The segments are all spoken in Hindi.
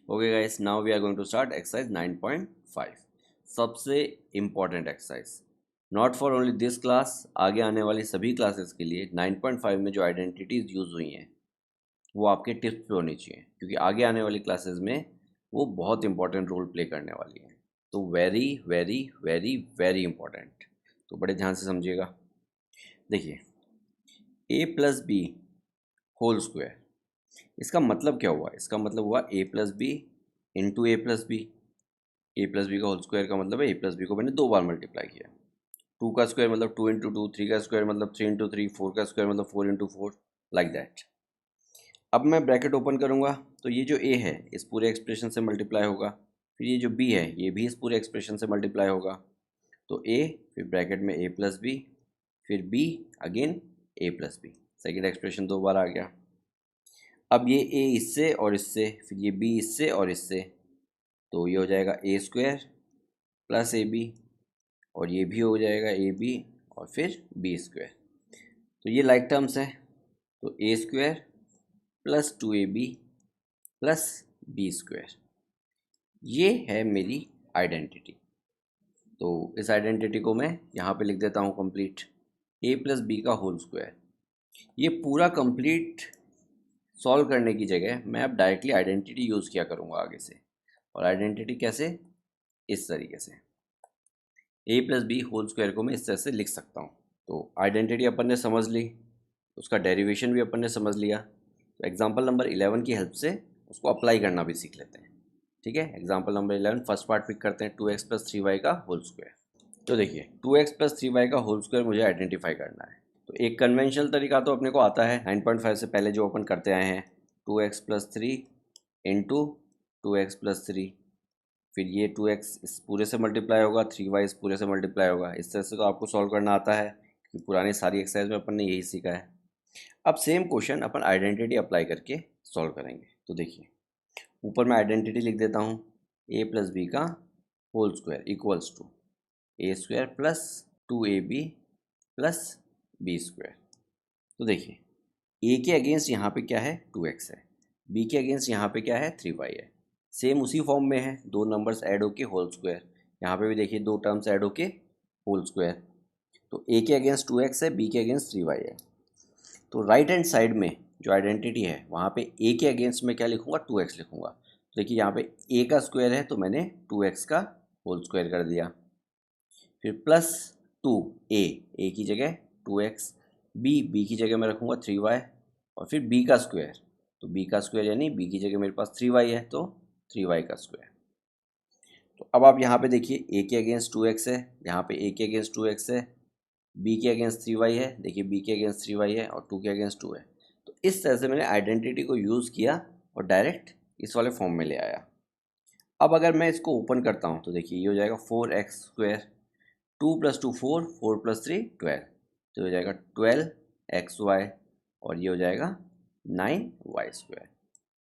Okay guys, now we are going to start exercise 9.5। सबसे important exercise, not for only this class, आगे आने वाली सभी क्लासेस के लिए 9.5 में जो आइडेंटिटीज यूज हुई हैं वो आपके टिप्स पे होनी चाहिए, क्योंकि आगे आने वाली क्लासेस में वो बहुत इंपॉर्टेंट रोल प्ले करने वाली हैं। तो very very very very important, तो बड़े ध्यान से समझिएगा। देखिए, a plus B whole square, इसका मतलब क्या हुआ? इसका मतलब हुआ a plus B into A plus B. A plus B का होल स्क्वायर का मतलब है ए प्लस बी को मैंने 2 बार मल्टीप्लाई किया। 2 का स्क्वायर मतलब 2 इंटू 2, 3 का स्क्वायर मतलब 3 इंटू 3, 4 का स्क्वायर मतलब 4 इंटू 4, लाइक दैट। अब मैं ब्रैकेट ओपन करूँगा तो ये जो ए है इस पूरे एक्सप्रेशन से मल्टीप्लाई होगा, फिर ये जो बी है ये भी इस पूरे एक्सप्रेशन से मल्टीप्लाई होगा। तो ए, फिर ब्रैकेट में ए प्लस बी, फिर बी, अगेन ए प्लस बी, सेकेंड एक्सप्रेशन 2 बार आ गया। अब ये ए इससे और इससे, फिर ये बी इससे और इससे, तो ये हो जाएगा ए स्क्वायर प्लस ए बी, और ये भी हो जाएगा ए बी और फिर बी स्क्वायर। तो ये लाइक टर्म्स हैं, तो ए square plus 2ab plus B square, ये है मेरी आइडेंटिटी। तो इस आइडेंटिटी को मैं यहाँ पे लिख देता हूँ कंप्लीट, ए प्लस बी का होल स्क्वायर। ये पूरा कंप्लीट सॉल्व करने की जगह मैं अब डायरेक्टली आइडेंटिटी यूज़ किया करूँगा आगे से। और आइडेंटिटी कैसे? इस तरीके से, ए प्लस बी होल स्क्वायर को मैं इस तरह से लिख सकता हूँ। तो आइडेंटिटी अपन ने समझ ली, उसका डेरिवेशन भी अपन ने समझ लिया। तो एग्जांपल नंबर 11 की हेल्प से उसको अप्लाई करना भी सीख लेते हैं। ठीक है, example number 11 first part pick करते हैं, 2x प्लस 3y का होल स्क्वायर। तो देखिए, 2x प्लस 3y का होल स्क्वायर मुझे आइडेंटिफाई करना है। तो एक कन्वेंशनल तरीका तो अपने को आता है 9.5 से पहले जो अपन करते आए हैं, 2x plus 3 into 2x plus 3, फिर ये 2x इस पूरे से मल्टीप्लाई होगा, 3y इस पूरे से मल्टीप्लाई होगा। इस तरह से तो आपको सॉल्व करना आता है, क्योंकि पुरानी सारी एक्सरसाइज में अपन ने यही सीखा है। अब सेम क्वेश्चन अपन आइडेंटिटी अप्लाई करके सॉल्व करेंगे। तो देखिए, ऊपर मैं आइडेंटिटी लिख देता हूँ, ए प्लस बी का whole square equals to A square plus 2ab plus B square. तो देखिए, ए के अगेंस्ट यहाँ पे क्या है? 2x है, बी के अगेंस्ट यहाँ पे क्या है? 3y है। सेम उसी फॉर्म में है, दो नंबर्स ऐड होके होल स्क्वायर। यहाँ पे भी देखिए दो टर्म्स ऐड होके होल स्क्वायर। तो ए के अगेंस्ट 2x है, बी के अगेंस्ट 3y है। तो राइट हैंड साइड में जो आइडेंटिटी है वहाँ पे ए के अगेंस्ट में क्या लिखूँगा? 2x लिखूँगा। तो देखिए, यहाँ पे ए का स्क्वायर है तो मैंने 2x का होल स्क्वायर कर दिया, फिर प्लस 2 ए की जगह 2x, बी की जगह मैं रखूँगा 3y, और फिर बी का स्क्वायर, तो बी का स्क्वायर यानी बी की जगह मेरे पास 3y है तो 3y का स्क्वायर। तो अब आप यहाँ पे देखिए, ए के अगेंस्ट 2x है, यहाँ पे ए के अगेंस्ट 2x है, बी के अगेंस्ट 3y है, देखिए बी के अगेंस्ट 3y है और 2 के अगेंस्ट 2 है। तो इस तरह से मैंने आइडेंटिटी को यूज़ किया और डायरेक्ट इस वाले फॉर्म में ले आया। अब अगर मैं इसको ओपन करता हूँ तो देखिए, ये हो जाएगा 4x स्क्वायर, 2 प्लस 2 4, 4 प्लस 3 12, तो हो जाएगा 12xy, और ये हो जाएगा 9y स्क्वायर।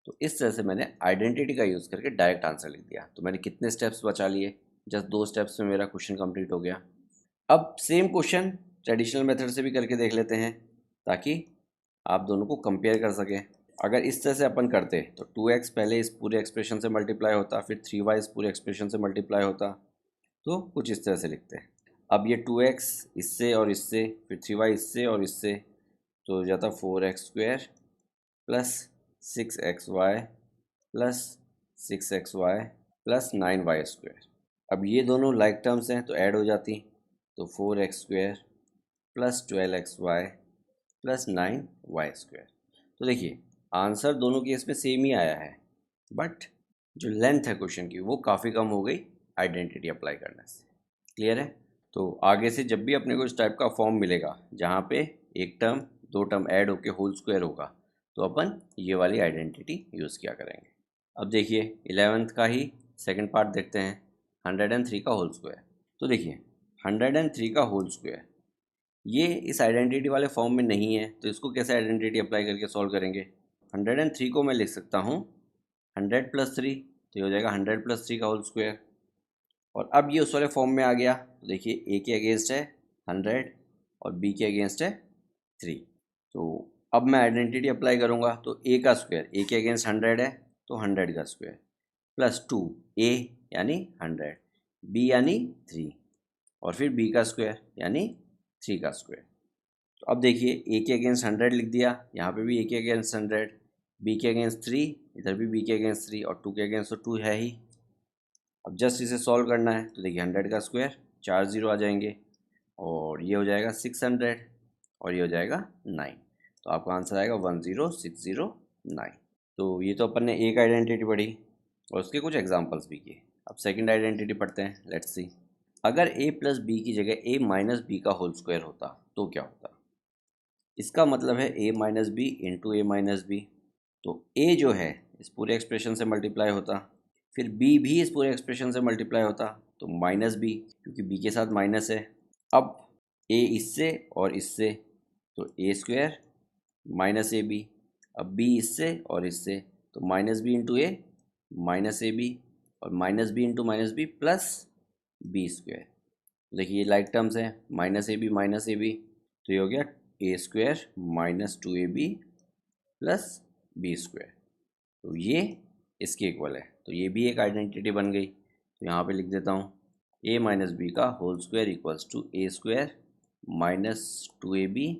तो इस तरह से मैंने आइडेंटिटी का यूज़ करके डायरेक्ट आंसर लिख दिया। तो मैंने कितने स्टेप्स बचा लिए? जस्ट 2 स्टेप्स में मेरा क्वेश्चन कंप्लीट हो गया। अब सेम क्वेश्चन ट्रेडिशनल मेथड से भी करके देख लेते हैं, ताकि आप दोनों को कंपेयर कर सकें। अगर इस तरह से अपन करते तो 2x पहले इस पूरे एक्सप्रेशन से मल्टीप्लाई होता, फिर 3y इस पूरे एक्सप्रेशन से मल्टीप्लाई होता, तो कुछ इस तरह से लिखते हैं। अब ये 2x इससे और इससे, फिर 3y इससे और इससे, तो हो जाता 4x square plus 6xy plus 6xy plus 9y square. अब ये दोनों लाइक टर्म्स हैं तो ऐड हो जाती, तो 4x square plus 12xy plus 9y square. तो देखिए, आंसर दोनों केस में सेम ही आया है, बट जो लेंथ है क्वेश्चन की वो काफ़ी कम हो गई आइडेंटिटी अप्लाई करने से। क्लियर है? तो आगे से जब भी अपने को इस टाइप का फॉर्म मिलेगा जहाँ पे एक टर्म दो टर्म ऐड होके होल स्क्वायर होगा, तो अपन ये वाली आइडेंटिटी यूज़ किया करेंगे। अब देखिए, 11th का ही सेकंड पार्ट देखते हैं, 103 का होल स्क्वायर। तो देखिए, 103 का होल स्क्वायर ये इस आइडेंटिटी वाले फॉर्म में नहीं है, तो इसको कैसे आइडेंटिटी अप्लाई करके सॉल्व करेंगे? 103 को मैं लिख सकता हूँ 100 प्लस 3, तो ये हो जाएगा 100 प्लस 3 का होल स्क्वायर। और अब ये उस वाले फॉर्म में आ गया, तो देखिए ए के अगेंस्ट है 100 और बी के अगेंस्ट है 3। तो अब मैं आइडेंटिटी अप्लाई करूँगा, तो ए का स्क्वायर, ए के अगेंस्ट 100 है तो 100 का स्क्वायर, प्लस 2 ए यानी 100, बी यानी 3 और फिर बी का स्क्वायर यानी 3 का स्क्वायर। तो अब देखिए ए के अगेंस्ट 100 लिख दिया, यहाँ पे भी ए के अगेंस्ट 100, बी के अगेंस्ट 3, इधर भी बी के अगेंस्ट 3 और 2 के अगेंस्ट तो 2 है ही। अब जस्ट इसे सॉल्व करना है तो देखिए 100 का स्क्वायर 4 जीरो आ जाएंगे और ये हो जाएगा 600 और ये हो जाएगा 9। तो आपका आंसर आएगा 10609। तो ये तो अपन ने एक आइडेंटिटी पढ़ी और उसके कुछ एग्जांपल्स भी किए। अब सेकंड आइडेंटिटी पढ़ते हैं, लेट्स सी। अगर a प्लस बी की जगह a माइनस बी का होल स्क्वायर होता तो क्या होता? इसका मतलब है a minus B into A minus B. तो a जो है इस पूरे एक्सप्रेशन से मल्टीप्लाई होता, फिर b भी इस पूरे एक्सप्रेशन से मल्टीप्लाई होता, तो माइनस b क्योंकि b के साथ माइनस है। अब a इससे और इससे तो ए स्क्वायर माइनस ए बी, अब b इससे और इससे तो minus B into A minus A B और minus B into minus B plus B square. देखिए ये लाइक टर्म्स हैं, माइनस ए बी तो ये हो गया A square minus 2ab plus B square. तो ये इसके इक्वल है, तो ये भी एक आइडेंटिटी बन गई। तो यहाँ पे लिख देता हूँ a माइनस बी का whole square equals to A square minus 2ab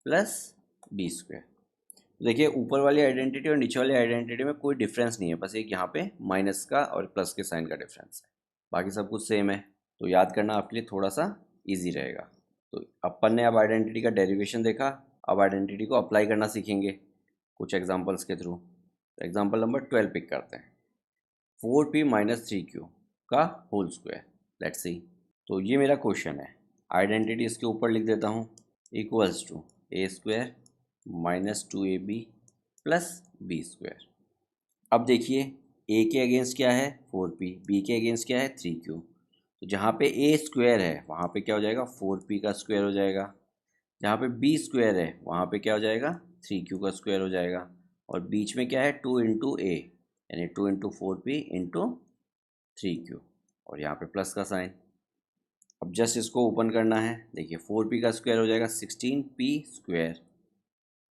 plus B square. देखिए ऊपर वाली आइडेंटिटी और नीचे वाली आइडेंटिटी में कोई डिफरेंस नहीं है, बस एक यहाँ पे माइनस का और प्लस के साइन का डिफरेंस है, बाकी सब कुछ सेम है। तो याद करना आपके लिए थोड़ा सा इजी रहेगा। तो अपन ने अब आइडेंटिटी का डेरिवेशन देखा, अब आइडेंटिटी को अप्लाई करना सीखेंगे कुछ एग्जांपल्स के थ्रू। तो एग्जांपल नंबर 12 पिक करते हैं, 4p माइनस 3q का होल स्क्वायर, लेट्स सी। तो ये मेरा क्वेश्चन है, आइडेंटिटी इसके ऊपर लिख देता हूँ equals to A square minus 2ab plus B square. अब देखिए a के अगेंस्ट क्या है 4p, b के अगेंस्ट क्या है 3q। तो जहाँ पे a स्क्वायर है वहाँ पे क्या हो जाएगा 4p का स्क्वायर हो जाएगा, जहाँ पे b स्क्वायर है वहाँ पे क्या हो जाएगा 3q का स्क्वायर हो जाएगा, और बीच में क्या है 2 इंटू ए यानी 2 इंटू 4p इंटू 3q और यहाँ पे प्लस का साइन। अब जस्ट इसको ओपन करना है, देखिए 4p का स्क्वायर हो जाएगा 16p स्क्वायर,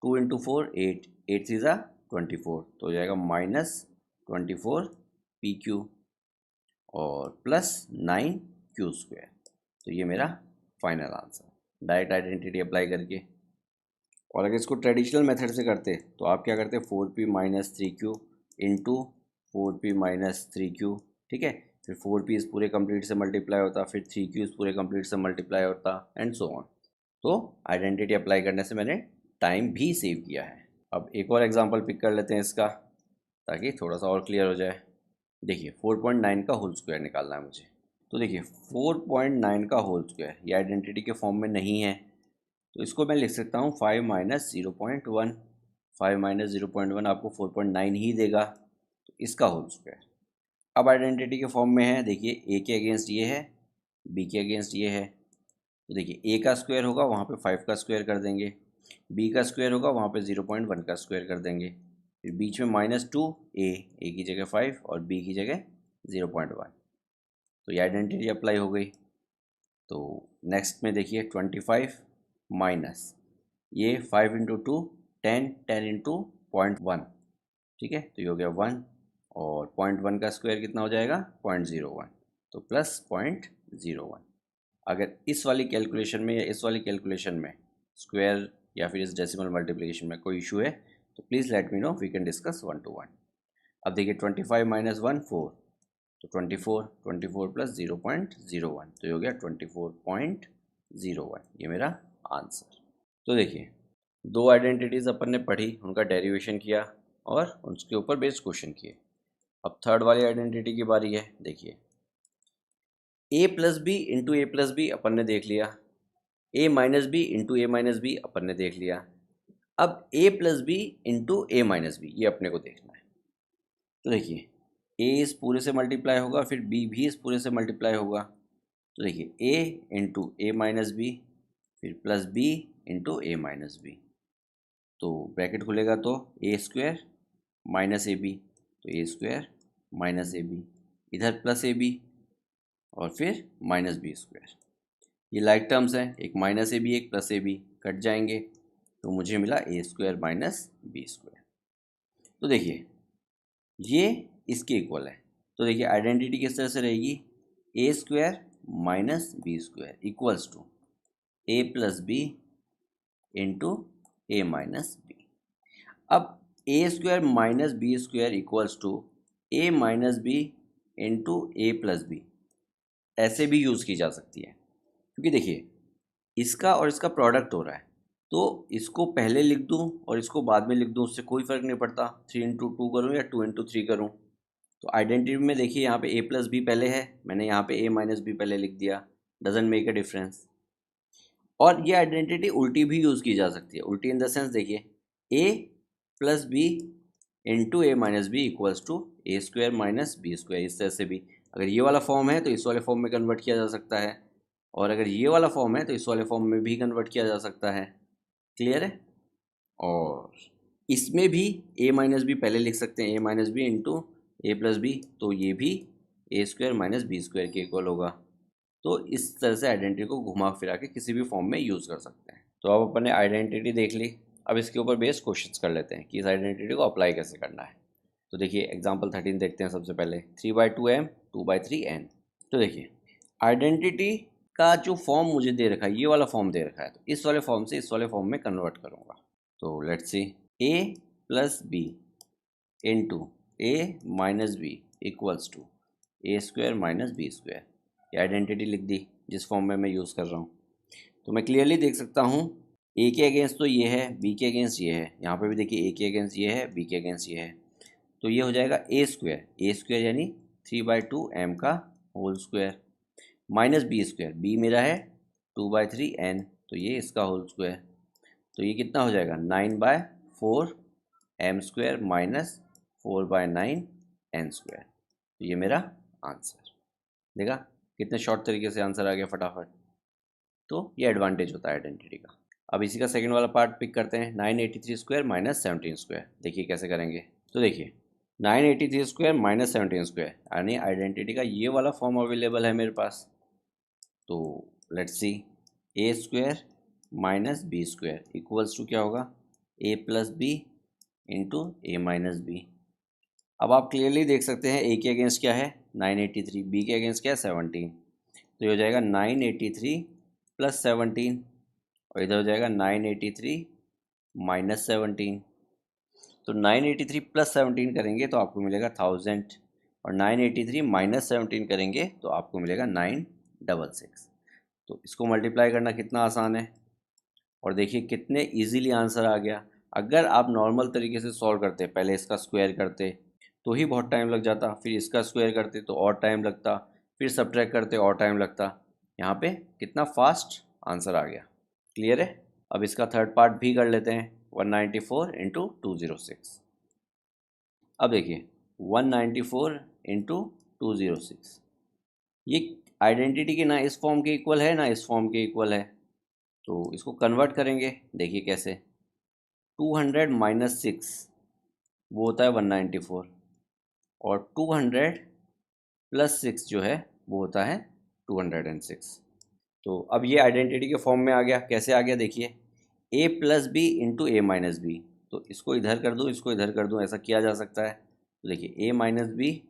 2 इंटू 4 8, 8 थ्री ज़ा 24 तो हो जाएगा माइनस 24pq और प्लस 9q स्क्वायर। तो ये मेरा final answer direct identity apply करके। और अगर इसको ट्रेडिशनल मेथड से करते तो आप क्या करते 4p minus 3q into 4p minus 3q, ठीक है, फिर 4p इस पूरे कंप्लीट से मल्टीप्लाई होता, फिर 3q इस पूरे कंप्लीट से मल्टीप्लाई होता एंड सो ऑन। तो आइडेंटिटी अप्लाई करने से मैंने टाइम भी सेव किया है। अब एक और एग्जांपल पिक कर लेते हैं इसका ताकि थोड़ा सा और क्लियर हो जाए। देखिए 4.9 का होल स्क्वायर निकालना है मुझे। तो देखिए 4.9 का होल स्क्वायर ये आइडेंटिटी के फॉर्म में नहीं है, तो इसको मैं लिख सकता हूँ 5 माइनस 0.1। 5 माइनस 0.1 आपको 4.9 ही देगा, तो इसका होल स्क्वायर। अब आइडेंटिटी के फॉर्म में है, देखिए ए के अगेंस्ट ये है, बी के अगेंस्ट ये है। तो देखिए ए का स्क्वायर होगा वहाँ पे 5 का स्क्वायर कर देंगे, बी का स्क्वायर होगा वहाँ पे 0.1 का स्क्वायर कर देंगे, फिर बीच में -2 ए की जगह 5 और बी की जगह 0.1। तो ये आइडेंटिटी अप्लाई हो गई। तो नेक्स्ट में देखिए 25 माइनस ये 5 इंटू 2 10, 10 इंटू 0.1, ठीक है, तो ये हो गया 1 और 0.1 का स्क्वायर कितना हो जाएगा 0.01, तो प्लस 0.01। अगर इस वाली कैलकुलेशन में या इस वाली कैलकुलेशन में स्क्वायर या फिर इस डेसिमल मल्टीप्लिकेशन में कोई इशू है तो please let me know, we can discuss 1 to 1। अब देखिए 25 माइनस 1 4, तो 24 प्लस 0.01 तो ये हो गया 24.01, ये मेरा आंसर। तो देखिए दो आइडेंटिटीज़ अपन ने पढ़ी, उनका डेरिवेशन किया और उसके ऊपर बेस्ड क्वेश्चन किए। अब थर्ड वाली आइडेंटिटी की बारी है। देखिए a plus B into A plus B अपन ने देख लिया, a minus B into A minus B अपन ने देख लिया। अब a plus B into A minus B ये अपने को देखना है। तो देखिए a इस पूरे से मल्टीप्लाई होगा, फिर b भी इस पूरे से मल्टीप्लाई होगा। तो देखिए a into A minus b फिर प्लस b इंटू ए माइनस बी, तो ब्रैकेट खुलेगा तो ए स्क्वायर माइनस ए बी, तो ए स्क्वायर माइनस ए बी, इधर प्लस ए बी और फिर माइनस बी स्क्वायर। ये लाइक टर्म्स हैं, एक माइनस ए बी एक प्लस ए बी कट जाएंगे, तो मुझे मिला a square minus B square. तो देखिए ये इसके इक्वल है, तो देखिए आइडेंटिटी किस तरह से रहेगी, A square minus B square equals to A plus B into A minus B. अब A square minus B square equals to A minus B into A plus B ऐसे भी यूज़ की जा सकती है, क्योंकि देखिए इसका और इसका प्रोडक्ट हो रहा है, तो इसको पहले लिख दूँ और इसको बाद में लिख दूँ, उससे कोई फ़र्क नहीं पड़ता, 3 इंटू 2 करूँ या 2 इंटू 3 करूँ। तो आइडेंटिटी में देखिए यहाँ पे ए प्लस बी पहले है, मैंने यहाँ पे ए माइनस बी पहले लिख दिया, डजेंट मेक अ डिफरेंस। और ये आइडेंटिटी उल्टी भी यूज़ की जा सकती है, उल्टी इन द सेंस देखिए A plus B into A minus B equals to A square minus B square. इस तरह से भी अगर ये वाला फॉर्म है तो इस वाले फॉर्म में कन्वर्ट किया जा सकता है, और अगर ये वाला फॉर्म है तो इस वाले फॉर्म में भी कन्वर्ट किया जा सकता है। क्लियर है? और इसमें भी ए माइनस बी पहले लिख सकते हैं, ए minus B into A plus b, तो ये भी ए स्क्वायर माइनस बी स्क्वायर के इक्वल होगा। तो इस तरह से आइडेंटिटी को घुमा फिरा के किसी भी फॉर्म में यूज़ कर सकते हैं। तो अब अपन ने आइडेंटिटी देख ली, अब इसके ऊपर बेस्ड क्वेश्चंस कर लेते हैं कि इस आइडेंटिटी को अप्लाई कैसे करना है। तो देखिए एग्जांपल 13 देखते हैं सबसे पहले, 3/2m 2/3n। तो देखिए आइडेंटिटी का जो फॉर्म मुझे दे रखा है, ये वाला फॉर्म दे रखा है, तो इस वाले फॉर्म से इस वाले फॉर्म में कन्वर्ट करूँगा। तो let's see a plus B into A minus B equals to A square minus B square. ये आइडेंटिटी लिख दी जिस फॉर्म में मैं यूज़ कर रहा हूँ। तो मैं क्लियरली देख सकता हूँ ए के अगेंस्ट तो ये है, बी के अगेंस्ट ये है, यहाँ पे भी देखिए ए के अगेंस्ट ये है, बी के अगेंस्ट ये है, तो ये हो जाएगा ए स्क्वायर यानी 3/2m का whole square minus B square, b मेरा है 2/3n, तो ये इसका होल स्क्वायर, तो ये कितना हो जाएगा 9/4m square minus 4/9n square. तो ये मेरा आंसर। देखा कितने शॉर्ट तरीके से आंसर आ गया फटाफट। तो ये एडवांटेज होता है आइडेंटिटी का। अब इसी का सेकंड वाला पार्ट पिक करते हैं, 983 स्क्वायर माइनस 17 स्क्वायर। देखिए कैसे करेंगे। तो देखिए 983 स्क्वायर माइनस 17 स्क्वायर यानी आइडेंटिटी का ये वाला फॉर्म अवेलेबल है मेरे पास। तो let's see a square minus B square equals to क्या होगा, a plus B into A minus B. अब आप क्लियरली देख सकते हैं ए के अगेंस्ट क्या है 983, बी के अगेंस्ट क्या है 17, तो ये हो जाएगा 983 प्लस 17 और इधर हो जाएगा 983 माइनस 17। तो 983 प्लस 17 करेंगे तो आपको मिलेगा 1000 और 983 माइनस 17 करेंगे तो आपको मिलेगा 966। तो इसको मल्टीप्लाई करना कितना आसान है, और देखिए कितने इजीली आंसर आ गया। अगर आप नॉर्मल तरीके से सॉल्व करते, पहले इसका स्क्वायर करते तो ही बहुत टाइम लग जाता, फिर इसका स्क्वायर करते तो और टाइम लगता, फिर सब्ट्रैक्ट करते और टाइम लगता। यहाँ पे कितना फास्ट आंसर आ गया। क्लियर है? अब इसका थर्ड पार्ट भी कर लेते हैं, 194 इंटू 206। अब देखिए 194 इंटू 206, ये आइडेंटिटी के ना इस फॉर्म के इक्वल है ना इस फॉर्म के इक्वल है, तो इसको कन्वर्ट करेंगे। देखिए कैसे, 200 माइनस 6 वो होता है 194 और 200 प्लस 6 जो है वो होता है 206। तो अब ये आइडेंटिटी के फॉर्म में आ गया। कैसे आ गया देखिए, A plus B into A minus B, तो इसको इधर कर दूँ इसको इधर कर दूँ, ऐसा किया जा सकता है। तो देखिए ए minus B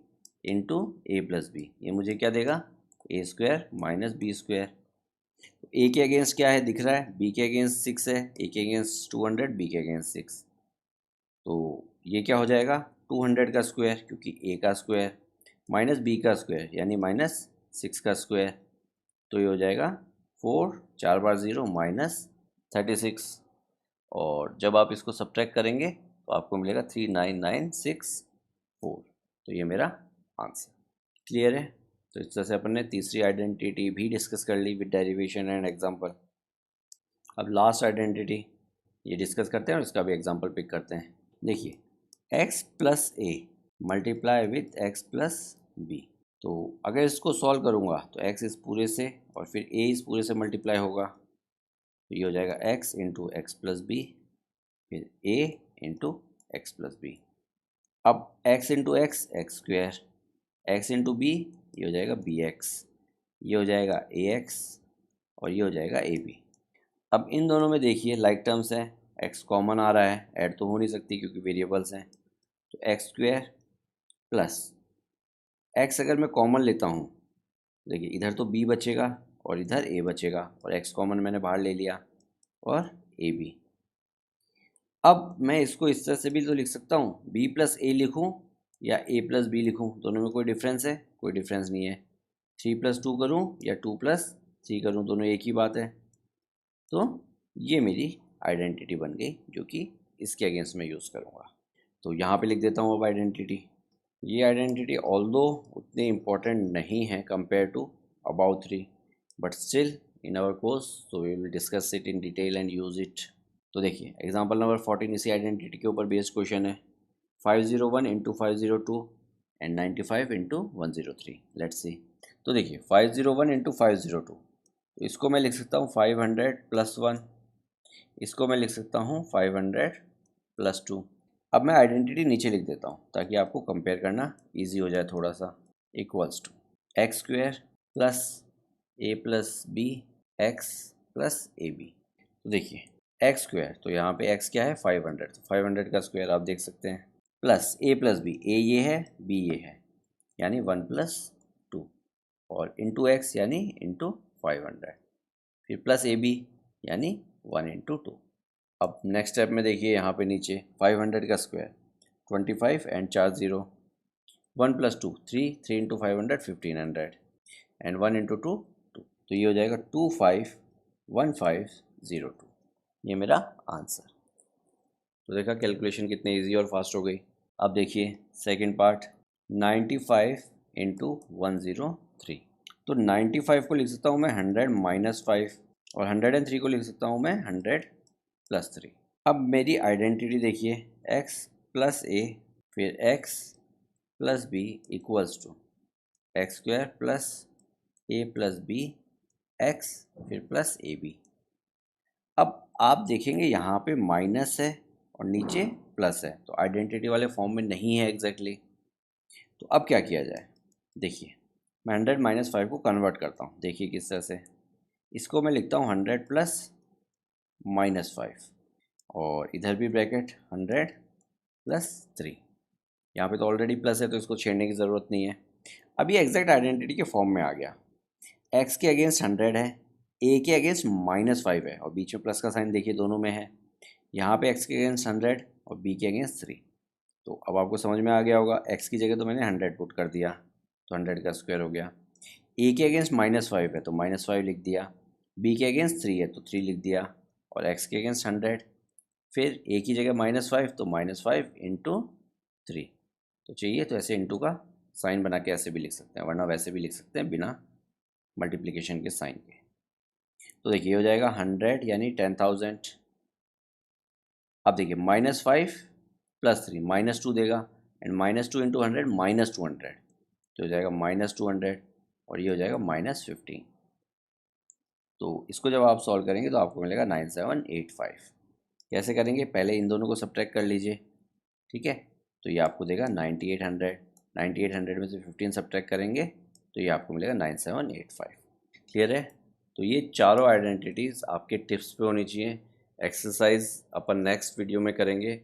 into A plus B, ये मुझे क्या देगा, ए स्क्वायर माइनस बी स्क्वायर। ए के अगेंस्ट क्या है दिख रहा है, बी के अगेंस्ट 6 है, ए के अगेंस्ट 200, बी के अगेंस्ट 6, तो ये क्या हो जाएगा 200 का स्क्वायर क्योंकि ए का स्क्वायर माइनस बी का स्क्वायर यानी माइनस 6 का स्क्वायर, तो ये हो जाएगा 4 4 बार 0 माइनस 36, और जब आप इसको सब्ट्रैक्ट करेंगे तो आपको मिलेगा 39964। तो ये मेरा आंसर। क्लियर है? तो इस तरह से अपन ने तीसरी आइडेंटिटी भी डिस्कस कर ली विद डेरिवेशन एंड एग्जांपल। अब लास्ट आइडेंटिटी ये डिस्कस करते हैं और इसका भी एग्जांपल पिक करते हैं। देखिए x plus a multiply with x plus b, तो अगर इसको सॉल्व करूँगा तो x इस पूरे से और फिर a इस पूरे से मल्टीप्लाई होगा, तो ये हो जाएगा x into x plus b फिर a into x plus b. अब x into x x square, x into b ये हो जाएगा बी एक्स, ये हो जाएगा ए एक्स और ये हो जाएगा ए बी। अब इन दोनों में देखिए लाइक टर्म्स हैं, x कॉमन आ रहा है, ऐड तो हो नहीं सकती क्योंकि वेरिएबल्स हैं, तो एक्स स्क्वायर प्लस x अगर मैं कॉमन लेता हूँ, देखिए इधर तो b बचेगा और इधर a बचेगा, और x कॉमन मैंने बाहर ले लिया और ए बी। अब मैं इसको इस तरह से भी तो लिख सकता हूँ, b प्लस ए लिखूँ या a प्लस बी लिखूँ, दोनों में कोई डिफरेंस है? कोई डिफरेंस नहीं है। 3 प्लस 2 करूँ या 2 प्लस 3 करूँ, दोनों एक ही बात है। तो ये मेरी आइडेंटिटी बन गई जो कि इसके अगेंस्ट में यूज़ करूँगा। तो यहाँ पे लिख देता हूँ अब आइडेंटिटी। ये आइडेंटिटी ऑल्दो उतने इम्पोर्टेंट नहीं है compare to about 3, but still in our course so we will discuss it in detail and use it. तो देखिए एग्जांपल नंबर 14 इसी आइडेंटिटी के ऊपर बेस्ड क्वेश्चन है। 501 into 502 and 95 into 103। Let's see. तो देखिए 501 इंटू 502, तो इसको मैं लिख सकता हूँ 500 प्लस 1, इसको मैं लिख सकता हूँ 500 प्लस 2। अब मैं आइडेंटिटी नीचे लिख देता हूँ ताकि आपको कंपेयर करना इजी हो जाए थोड़ा सा। Equals to x square plus a plus b x plus a B. तो देखिए एक्स स्क्वेयर, तो यहाँ पे एक्स क्या है 500, तो 500 का स्क्वायर आप देख सकते हैं, प्लस बी, ए ये है बी ये है, यानी 1 प्लस 2, और इंटू एक्स यानी इंटू 500, फिर प्लस ए बी यानी 1 इंटू 2। अब नेक्स्ट स्टेप में देखिए यहाँ पे नीचे 500 का square 25 and 4 0, 1 plus 2 3, 3 into 500 1500 and 1 into 2 2, तो ये हो जाएगा 251502। ये मेरा आंसर। तो देखा कैलकुलेशन कितनी इजी और फास्ट हो गई। अब देखिए सेकंड पार्ट, 95 इंटू 103। तो 95 को लिख सकता हूँ मैं 100 माइनस 5, और 103 को लिख सकता हूँ मैं 100 प्लस 3। अब मेरी आइडेंटिटी देखिए x प्लस ए फिर x plus b equals to x square plus a plus b x फिर प्लस ए बी। अब आप देखेंगे यहाँ पे माइनस है और नीचे प्लस है, तो आइडेंटिटी वाले फॉर्म में नहीं है एग्जैक्टली। तो अब क्या किया जाए, देखिए मैं 100 माइनस 5 को कन्वर्ट करता हूँ। देखिए किस तरह से, इसको मैं लिखता हूँ 100 प्लस माइनस 5, और इधर भी ब्रैकेट 100 प्लस 3। यहाँ पे तो ऑलरेडी प्लस है तो इसको छेड़ने की ज़रूरत नहीं है। अब ये एग्जैक्ट आइडेंटिटी के फॉर्म में आ गया। एक्स के अगेंस्ट 100 है, ए के अगेंस्ट माइनस 5 है, और बीच में प्लस का साइन देखिए दोनों में है। यहाँ पे एक्स के अगेंस्ट 100 और बी के अगेंस्ट 3। तो अब आपको समझ में आ गया होगा, एक्स की जगह तो मैंने 100 पुट कर दिया तो 100 का स्क्वायर हो गया। ए के अगेंस्ट माइनस 5 है तो माइनस 5 लिख दिया, बी के अगेंस्ट 3 है तो 3 लिख दिया, और एक्स के अगेंस्ट 100, फिर ए की जगह माइनस 5 तो माइनस 5 इंटू 3। तो चाहिए तो ऐसे इंटू का साइन बना के ऐसे भी लिख सकते हैं, वरना वैसे भी लिख सकते हैं बिना मल्टीप्लिकेशन के साइन के। तो देखिए हो जाएगा 100 यानी 10,000। अब देखिए माइनस 5 प्लस 3 माइनस 2 देगा, एंड माइनस 2 इंटू 100 माइनस 200, तो हो जाएगा माइनस 200, और ये हो जाएगा माइनस 15। तो इसको जब आप सॉल्व करेंगे तो आपको मिलेगा 9785। कैसे करेंगे, पहले इन दोनों को सब्ट्रैक्ट कर लीजिए, ठीक है। तो ये आपको देगा 9800, 9800 में से 15 सब्ट्रैक्ट करेंगे तो ये आपको मिलेगा 9785। क्लियर है। तो ये चारों आइडेंटिटीज़ आपके टिप्स पे होनी चाहिए। एक्सरसाइज अपन नेक्स्ट वीडियो में करेंगे,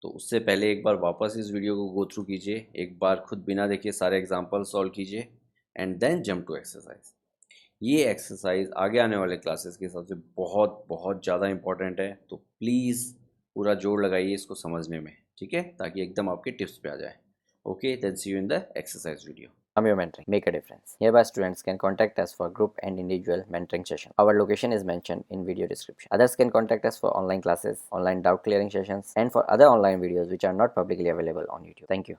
तो उससे पहले एक बार वापस इस वीडियो को गो थ्रू कीजिए, एक बार खुद बिना देखे सारे एग्जांपल सॉल्व कीजिए, and then jump to exercise. ये एक्सरसाइज आगे आने वाले क्लासेस के हिसाब से बहुत बहुत ज़्यादा इंपॉर्टेंट है, तो प्लीज़ पूरा जोर लगाइए इसको समझने में, ठीक है, ताकि एकदम आपके टिप्स पे आ जाए। Okay, then see you in the exercise video. Your mentoring. Make a difference. Hereby students can contact us for group and individual mentoring session. Our location is mentioned in video description. Others can contact us for online classes, online doubt clearing sessions, and for other online videos which are not publicly available on YouTube. Thank you.